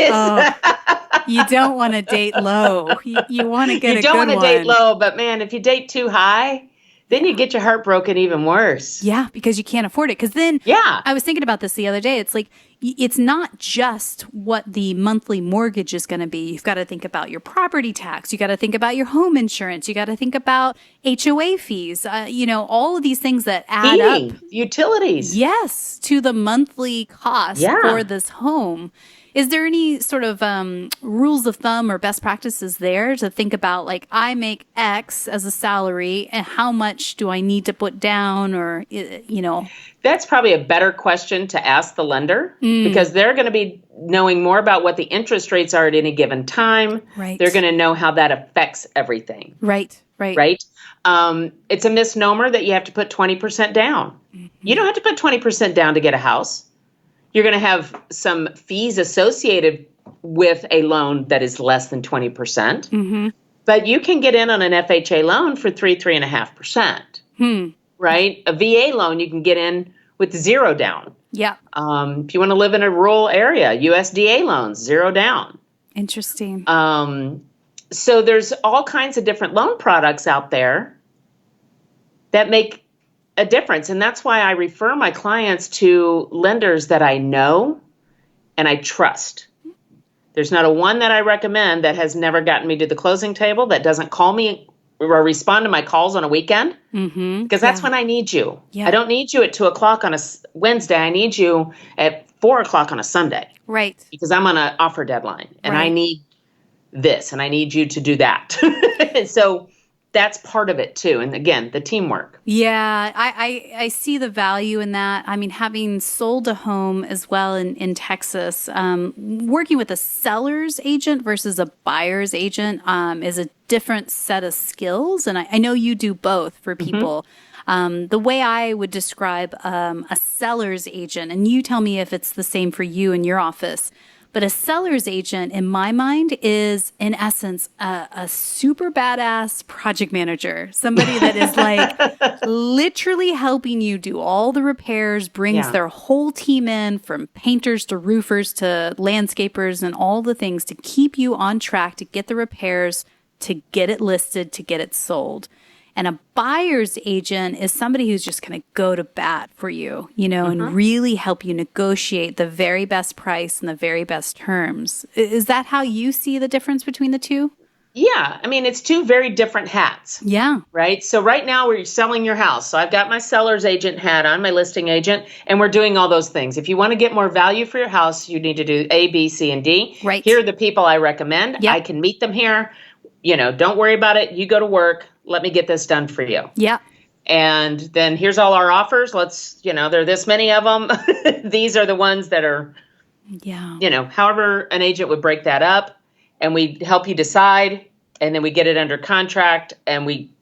You don't want to date low. You want to get a good one. You don't want to date low, but man, if you date too high, then you get your heart broken even worse. Yeah, because you can't afford it. Because then, I was thinking about this the other day. It's it's not just what the monthly mortgage is going to be. You've got to think about your property tax. You got to think about your home insurance. You got to think about HOA fees. All of these things that add up. Utilities. Yes, to the monthly cost for this home. Is there any sort of rules of thumb or best practices there to think about, I make X as a salary, and how much do I need to put down, or, That's probably a better question to ask the lender, because they're going to be knowing more about what the interest rates are at any given time. Right. They're going to know how that affects everything. Right. It's a misnomer that you have to put 20% down. Mm-hmm. You don't have to put 20% down to get a house. You're going to have some fees associated with a loan that is less than 20%. Mm-hmm. But you can get in on an FHA loan for 3.5%. Right? A VA loan, you can get in with 0 down. Yeah. If you want to live in a rural area, USDA loans, 0 down. Interesting. So there's all kinds of different loan products out there that make a difference. And that's why I refer my clients to lenders that I know and I trust. There's not a one that I recommend that has never gotten me to the closing table, that doesn't call me or respond to my calls on a weekend, because that's when I need you. Yeah. I don't need you at 2:00 on a Wednesday. I need you at 4:00 on a Sunday. Right. Because I'm on an offer deadline and I need this and I need you to do that. And so that's part of it too. And again, the teamwork. Yeah, I see the value in that. Having sold a home as well in Texas, working with a seller's agent versus a buyer's agent is a different set of skills. And I know you do both for people. The way I would describe a seller's agent, and you tell me if it's the same for you in your office, but a seller's agent, in my mind, is, in essence, a super badass project manager. Somebody that is literally helping you do all the repairs, brings their whole team in, from painters to roofers to landscapers and all the things, to keep you on track, to get the repairs, to get it listed, to get it sold. And a buyer's agent is somebody who's just going to go to bat for you, and really help you negotiate the very best price and the very best terms. Is that how you see the difference between the two? Yeah. It's two very different hats. Yeah. Right. So right now we're selling your house. So I've got my seller's agent hat on, my listing agent, and we're doing all those things. If you want to get more value for your house, you need to do A, B, C, and D. Right. Here are the people I recommend. Yep. I can meet them here. Don't worry about it. You go to work. let me get this done for you. Yeah. And then here's all our offers. Let's, there are this many of them. These are the ones that are, however an agent would break that up, and we help you decide, and then we get it under contract, and we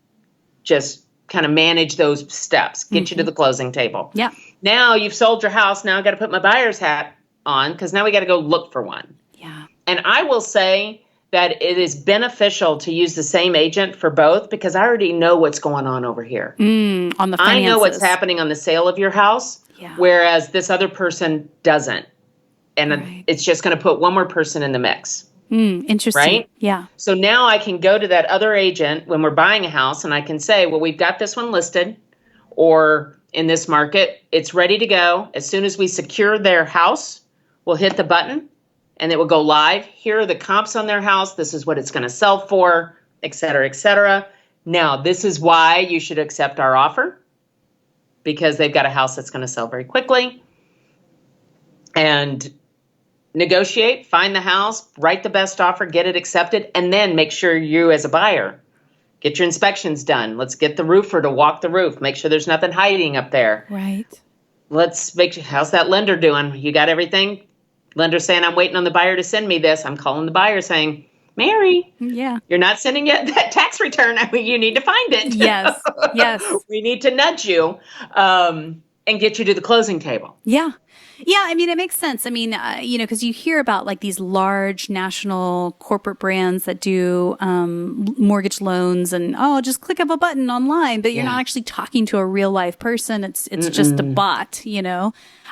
just kind of manage those steps, get you to the closing table. Yeah. Now you've sold your house. Now I got to put my buyer's hat on, because now we got to go look for one. Yeah. And I will say that it is beneficial to use the same agent for both, because I already know what's going on over here. On the finances. I know what's happening on the sale of your house, whereas this other person doesn't. And it's just going to put one more person in the mix. Interesting. Right? Yeah. So now I can go to that other agent when we're buying a house, and I can say, well, we've got this one listed, or in this market, it's ready to go. As soon as we secure their house, we'll hit the button and it will go live. Here are the comps on their house. This is what it's going to sell for, et cetera, et cetera. Now, this is why you should accept our offer, because they've got a house that's going to sell very quickly. And negotiate, find the house, write the best offer, get it accepted, and then make sure you as a buyer get your inspections done. Let's get the roofer to walk the roof, make sure there's nothing hiding up there. Right. Let's make sure, how's that lender doing? You got everything? Lender's saying, I'm waiting on the buyer to send me this. I'm calling the buyer saying, Mary, you're not sending yet that tax return. I mean, you need to find it. Yes. We need to nudge you and get you to the closing table. Yeah. Yeah, I mean, it makes sense. I mean, because you hear about like these large national corporate brands that do mortgage loans and, just click of a button online, but you're not actually talking to a real life person. It's just a bot,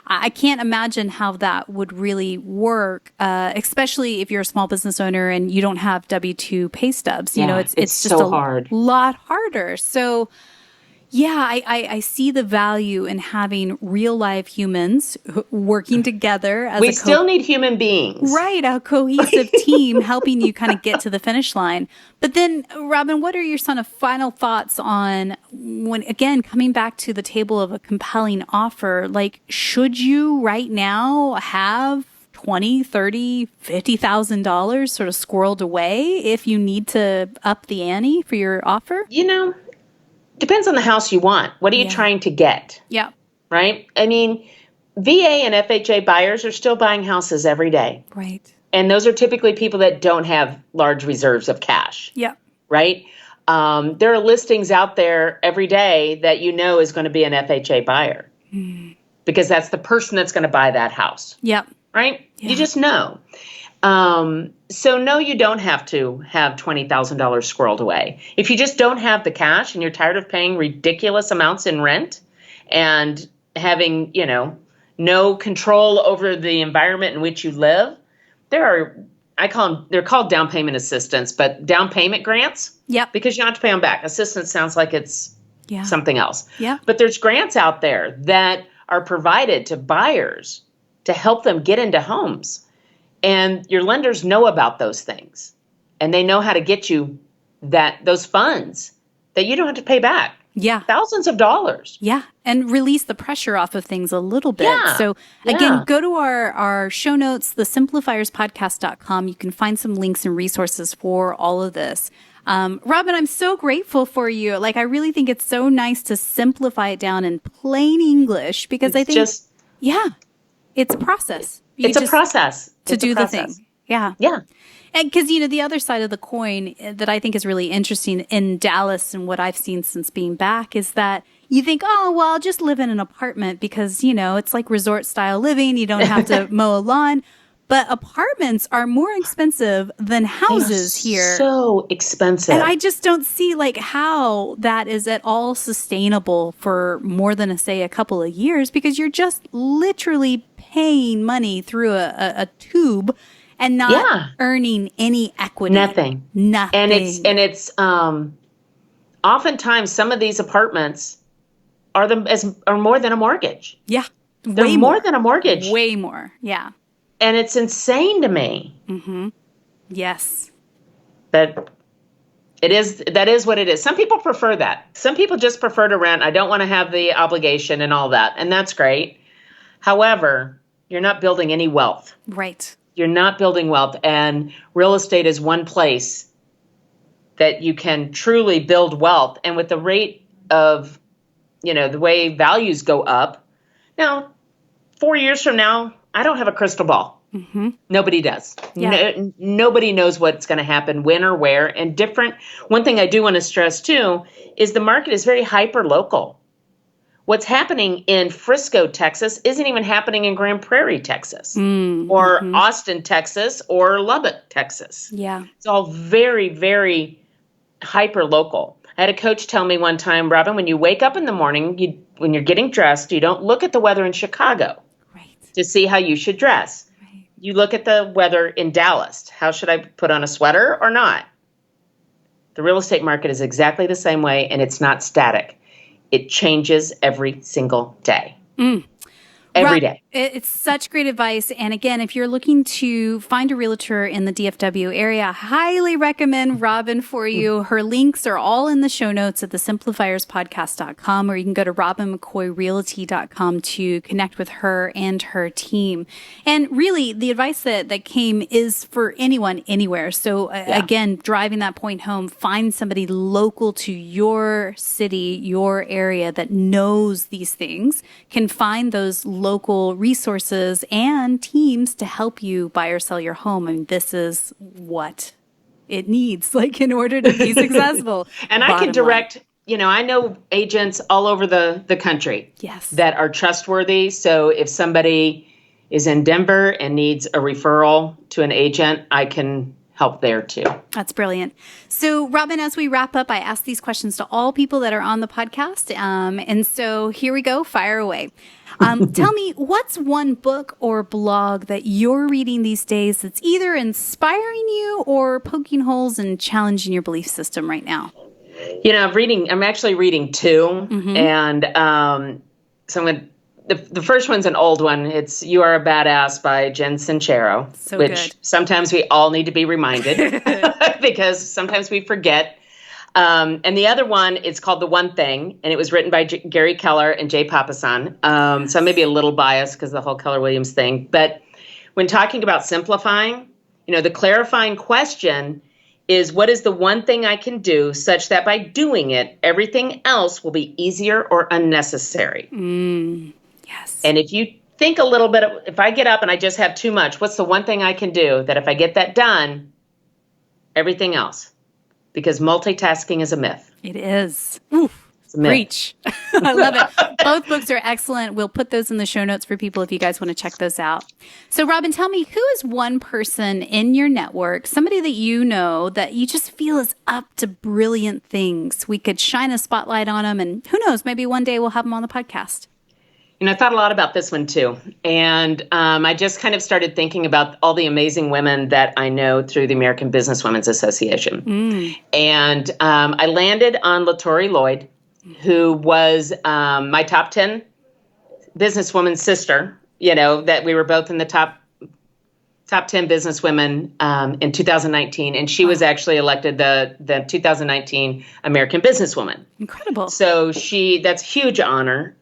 I can't imagine how that would really work, especially if you're a small business owner and you don't have W-2 pay stubs. It's just so a hard. lot harder. So yeah, I see the value in having real live humans working together as we still need human beings. Right, a cohesive team helping you kind of get to the finish line. But then, Robin, what are your final thoughts on when, again, coming back to the table of a compelling offer, like, should you right now have $20,000, $30,000, $50,000 sort of squirreled away if you need to up the ante for your offer? Depends on the house you want. What are you trying to get? Yeah. Right? I mean, VA and FHA buyers are still buying houses every day. Right. And those are typically people that don't have large reserves of cash. Yeah. Right? There are listings out there every day that is going to be an FHA buyer. Because that's the person that's going to buy that house. Yep. Right? Yeah. You just know. So no, you don't have to have $20,000 squirreled away. If you just don't have the cash and you're tired of paying ridiculous amounts in rent and having, no control over the environment in which you live, they're called down payment assistance, but down payment grants. Yep. Because you don't have to pay them back. Assistance sounds like it's something else. Yeah. But there's grants out there that are provided to buyers to help them get into homes. And your lenders know about those things, and they know how to get you those funds that you don't have to pay back. Yeah. Thousands of dollars. Yeah. And release the pressure off of things a little bit. Yeah. So again, go to our show notes, thesimplifierspodcast.com. You can find some links and resources for all of this. Robin, I'm so grateful for you. Like, I really think it's so nice to simplify it down in plain English, because I think it's a process. It's a process. To do the thing. Yeah. Yeah. And because, the other side of the coin that I think is really interesting in Dallas and what I've seen since being back is that you think, oh, well, I'll just live in an apartment because, it's like resort style living. You don't have to mow a lawn. But apartments are more expensive than houses here. So expensive. And I just don't see how that is at all sustainable for more than, a couple of years, because you're just literally paying money through a tube and not earning any equity. Nothing. And it's oftentimes some of these apartments are more than a mortgage. Yeah. They're more than a mortgage. Way more. Yeah. And it's insane to me. Mm-hmm. Yes. That is what it is. Some people prefer that. Some people just prefer to rent. I don't want to have the obligation and all that. And that's great. However, you're not building any wealth. Right. You're not building wealth. And real estate is one place that you can truly build wealth. And with the rate of, the way values go up, now, 4 years from now, I don't have a crystal ball. Mm-hmm. Nobody does. Yeah. Nobody knows what's going to happen, when or where. And one thing I do want to stress too, is the market is very hyper-local. What's happening in Frisco, Texas, isn't even happening in Grand Prairie, Texas, or Austin, Texas, or Lubbock, Texas. Yeah. It's all very, very hyper-local. I had a coach tell me one time, Robin, when you wake up in the morning, when you're getting dressed, you don't look at the weather in Chicago to see how you should dress. Right. You look at the weather in Dallas. How should I put on a sweater or not? The real estate market is exactly the same way, and it's not static. It changes every single day. Every day. It's such great advice. And again, if you're looking to find a realtor in the DFW area, I highly recommend Robin for you. Her links are all in the show notes at thesimplifierspodcast.com, or you can go to robinmccoyrealty.com to connect with her and her team. And really, the advice that came is for anyone, anywhere. So again, driving that point home, find somebody local to your city, your area that knows these things, can find those local resources and teams to help you buy or sell your home. And this is what it needs, in order to be successful. And I can direct, I know agents all over the country that are trustworthy. So if somebody is in Denver and needs a referral to an agent, I can help there too. That's brilliant. So Robin, as we wrap up, I ask these questions to all people that are on the podcast. And so here we go. Fire away. Tell me, what's one book or blog that you're reading these days that's either inspiring you or poking holes and challenging your belief system right now? I'm actually reading two. And so the first one's an old one. It's You Are a Badass by Jen Sincero, which sometimes we all need to be reminded because sometimes we forget. And the other one, it's called The One Thing, and it was written by Gary Keller and Jay Papasan. So I may be a little biased because the whole Keller Williams thing. But when talking about simplifying, the clarifying question is, what is the one thing I can do such that by doing it, everything else will be easier or unnecessary? Yes. And if you think a little bit, if I get up and I just have too much, what's the one thing I can do that if I get that done, everything else? Because multitasking is a myth. It is. Oof. Preach. I love it. Both books are excellent. We'll put those in the show notes for people if you guys want to check those out. So Robin, tell me, who is one person in your network, somebody that you know that you just feel is up to brilliant things? We could shine a spotlight on them, and who knows, maybe one day we'll have them on the podcast. I thought a lot about this one too. And I just kind of started thinking about all the amazing women that I know through the American Businesswomen's Association. And I landed on LaTori Lloyd, who was my top 10 businesswoman sister, that we were both in the top 10 businesswomen in 2019. And she was actually elected the 2019 American Businesswoman. Incredible. So that's huge honor.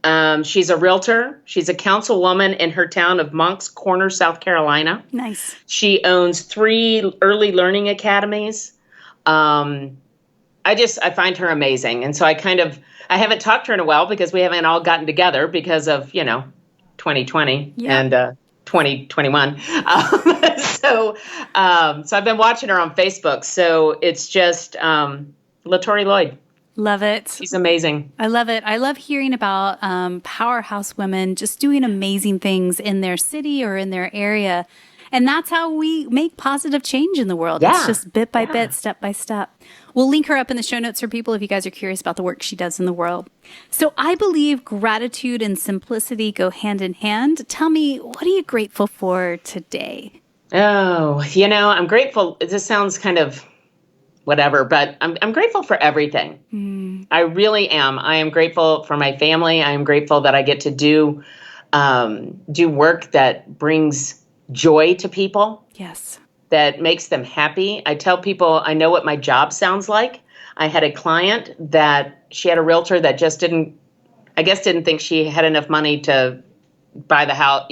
She's a realtor. She's a councilwoman in her town of Moncks Corner, South Carolina. Nice. She owns 3 early learning academies. I find her amazing. And so I I haven't talked to her in a while because we haven't all gotten together because of, 2020 and 2021. So I've been watching her on Facebook. So it's just LaTori Lloyd. Love it. She's amazing. I love it. I love hearing about powerhouse women just doing amazing things in their city or in their area. And that's how we make positive change in the world. Yeah. It's just bit by bit, step by step. We'll link her up in the show notes for people if you guys are curious about the work she does in the world. So I believe gratitude and simplicity go hand in hand. Tell me, what are you grateful for today? Oh, I'm grateful. This sounds kind of whatever, but I'm grateful for everything. I really am. I am grateful for my family. I am grateful that I get to do work that brings joy to people. Yes. That makes them happy. I tell people I know what my job sounds like. I had a client that she had a realtor that just didn't think she had enough money to buy the house,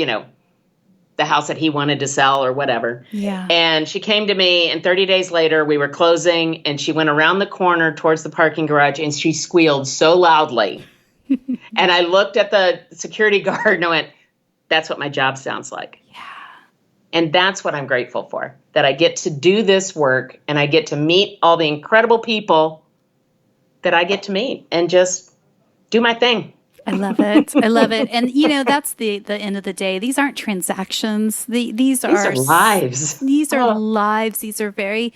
the house that he wanted to sell or whatever. Yeah. And she came to me, and 30 days later we were closing, and she went around the corner towards the parking garage, and she squealed so loudly. And I looked at the security guard and I went, that's what my job sounds like. Yeah. And that's what I'm grateful for, that I get to do this work and I get to meet all the incredible people that I get to meet and just do my thing. I love it. I love it. And, that's the end of the day. These aren't transactions. These are lives. These are lives. These are very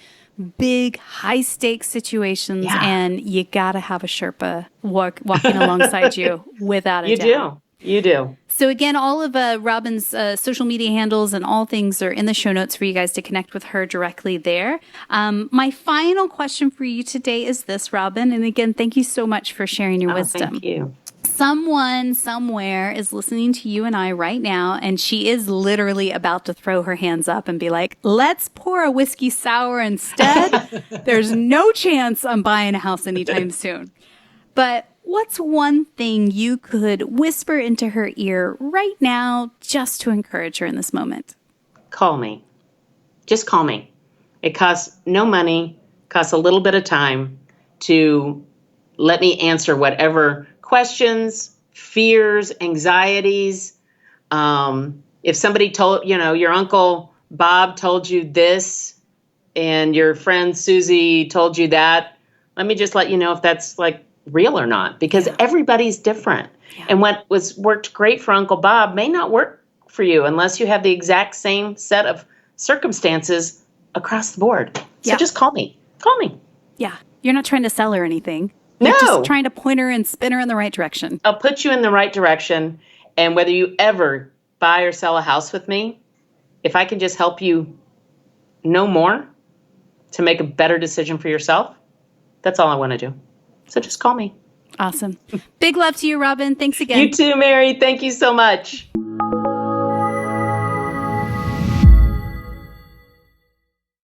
big, high-stakes situations. Yeah. And you got to have a Sherpa walking alongside you without a doubt. You do. So again, all of Robin's social media handles and all things are in the show notes for you guys to connect with her directly there. My final question for you today is this, Robin. And again, thank you so much for sharing your wisdom. Thank you. Someone somewhere is listening to you and I right now, and she is literally about to throw her hands up and be like, let's pour a whiskey sour instead. There's no chance I'm buying a house anytime soon. But what's one thing you could whisper into her ear right now just to encourage her in this moment? Call me. Just call me. It costs no money, costs a little bit of time to let me answer whatever questions, fears, anxieties. If somebody told, your Uncle Bob told you this and your friend Susie told you that, let me just let you know if that's real or not, because everybody's different. Yeah. And what worked great for Uncle Bob may not work for you unless you have the exact same set of circumstances across the board. So just call me. Call me. Yeah. You're not trying to sell her anything. No. You're just trying to point her and spin her in the right direction. I'll put you in the right direction. And whether you ever buy or sell a house with me, if I can just help you know more to make a better decision for yourself, that's all I want to do. So just call me. Awesome. Big love to you, Robin. Thanks again. You too, Mary. Thank you so much.